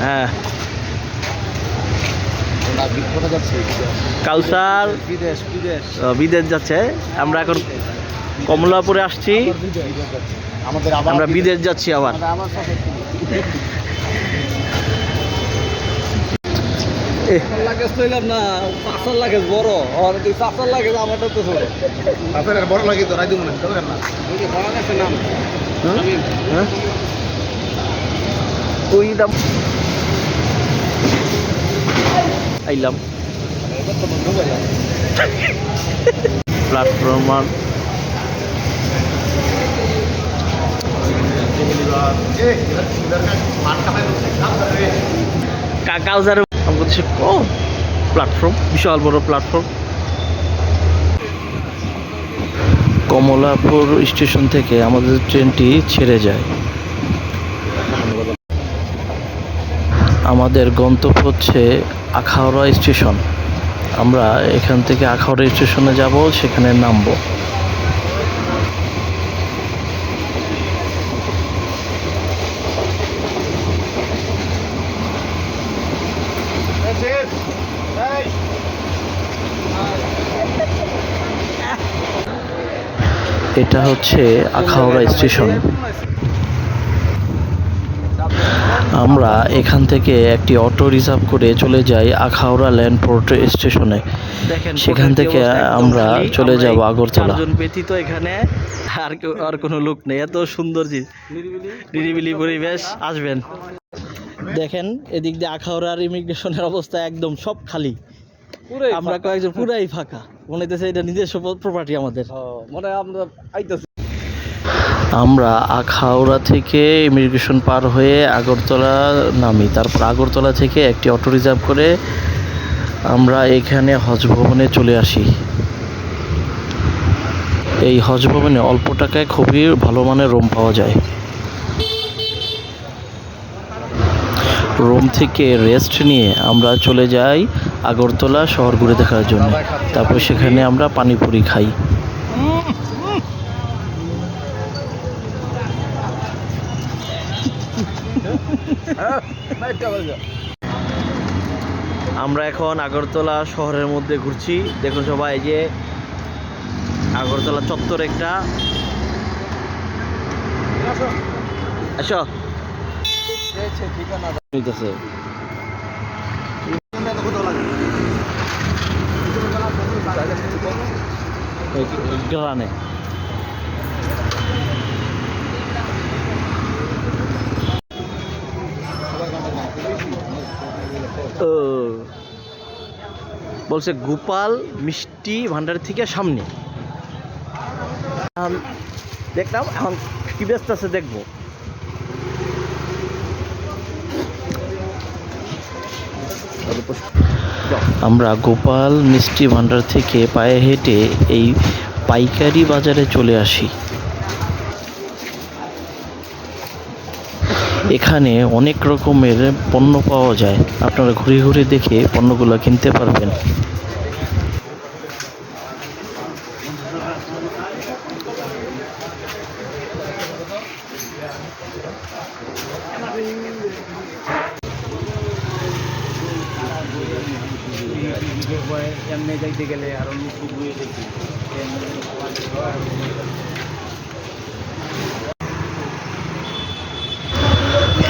হ্যাঁ কাউসার বিদেশ যাচ্ছে। আমরা এখন কমলাপুরে আসছি, আমরা বিদেশ যাচ্ছি আবার। না পাঁচার লাগে বড় চাচার লাগে আমারটা তো ছোট বড় লাগে তো রাই দিব না ওই দাম আইলাম প্ল্যাটফর্ম কাউসার প্ল্যাটফর্ম, বিশাল বড় প্ল্যাটফর্ম। কমলাপুর স্টেশন থেকে আমাদের ট্রেনটি ছেড়ে যায়। আমাদের গন্তব্য হচ্ছে আখাউড়া স্টেশন। আমরা এখান থেকে আখাউড়া স্টেশনে যাব, সেখানে নামবো। এটা হচ্ছে আখাউড়া স্টেশন। আমরা এখান থেকে একটি অটো রিজার্ভ করে চলে যাই আখাউড়া ল্যান্ডপোর্ট স্টেশনে। সেখান থেকে আমরা চলে যাব আগরতলা। ব্যতীত এখানে আর কোনো লোক নেই। এত সুন্দর নিরিবিলি পরিবেশ, আসবেন দেখেন। এদিক দিয়ে আখাউড়ার ইমিগ্রেশনের অবস্থা একদম সব খালি, আমরা কয়েকজন পুরাই ফাঁকা। মনে হইতেছে এটা নিজস্ব প্রপার্টি আমাদের। আমরা আখাউড়া থেকে ইমিগ্রেশন পার হয়ে আগরতলা নামি। তারপর আগরতলা থেকে একটি অটো রিজার্ভ করে আমরা এখানে হজ ভবনে চলে আসি। এই হজ ভবনে অল্প টাকায় খুবই ভালো মানের রুম পাওয়া যায়। রুম থেকে রেস্ট নিয়ে আমরা চলে যাই আগরতলা শহর ঘুরে দেখার জন্য। তারপর সেখানে আমরা পানিপুরি খাই। আমরা এখন আগরতলা শহরের মধ্যে ঘুরছি। দেখুন সবাই, এই যে আগরতলা চত্বর একটা। আসো গ্রানে বলছে গোপাল মিষ্টি ভান্ডার থেকে সামনে। দেখলাম এখন কি ব্যস্ত আছে দেখবো। আমরা গোপাল মিষ্টি ভান্ডার থেকে পায়ে হেঁটে এই পাইকারি বাজারে চলে আসি। এখানে অনেক রকমের পণ্য পাওয়া যায়, আপনারা ঘুরে ঘুরে দেখে পণ্যগুলো কিনতে পারবেন।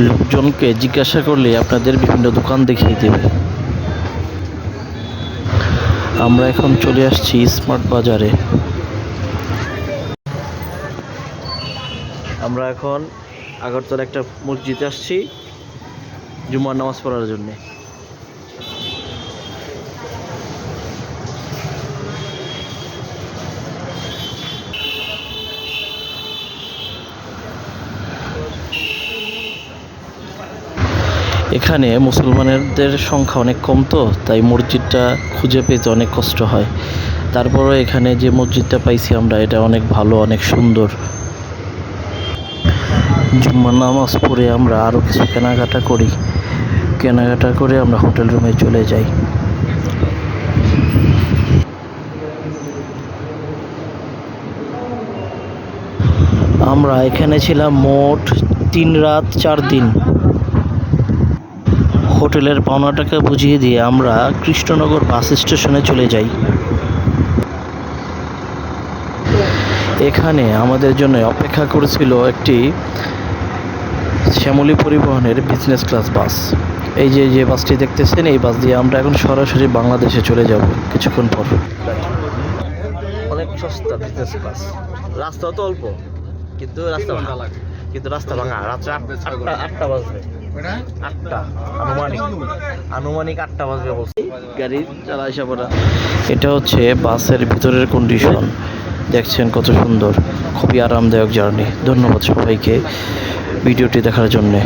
লোকজনকে জিজ্ঞাসা করলে আপনাদের বিভিন্ন দোকান দেখিয়ে দেবে। আমরা এখন চলে আসছি স্মার্ট বাজারে। আমরা এখন আগরতলা একটা মসজিদে আসছি জুমার নামাজ পড়ার জন্যে। এখানে মুসলমানদের সংখ্যা অনেক কম, তো তাই মসজিদটা খুঁজে পেতে অনেক কষ্ট হয়। তারপরে এখানে যে মসজিদটা পাইছি আমরা, এটা অনেক ভালো, অনেক সুন্দর। জুম্মার নামাজ পড়ে আমরা আরও কিছু কেনাকাটা করি। কেনাকাটা করে আমরা হোটেল রুমে চলে যাই। আমরা এখানে ছিলাম মোট 3 রাত 4 দিন। হোটেলের পাওনা টাকা বুঝিয়ে দিয়ে আমরা কৃষ্ণনগর বাস স্টেশনে চলে যাই। এখানে আমাদের জন্য অপেক্ষা করেছিল একটি শ্যামলী পরিবহনের বিজনেস ক্লাস বাস। এই যে বাসটি দেখতেছেন, এই বাস দিয়ে আমরা এখন সরাসরি বাংলাদেশে চলে যাব কিছুক্ষণ পর। অনেক সস্তা বিজনেস ক্লাস, রাস্তাও তো অল্প, কিন্তু রাস্তা ভাঙা। রাত্রে 8টা বাজবে, 8টা আনুমানিক 8টা বাজবে বলছি। গাড়ি চালায় পড়া। এটা হচ্ছে বাসের ভিতরের কন্ডিশন, দেখছেন কত সুন্দর, খুবই আরামদায়ক জার্নি। ধন্যবাদ সবাইকে ভিডিওটি দেখার জন্যে।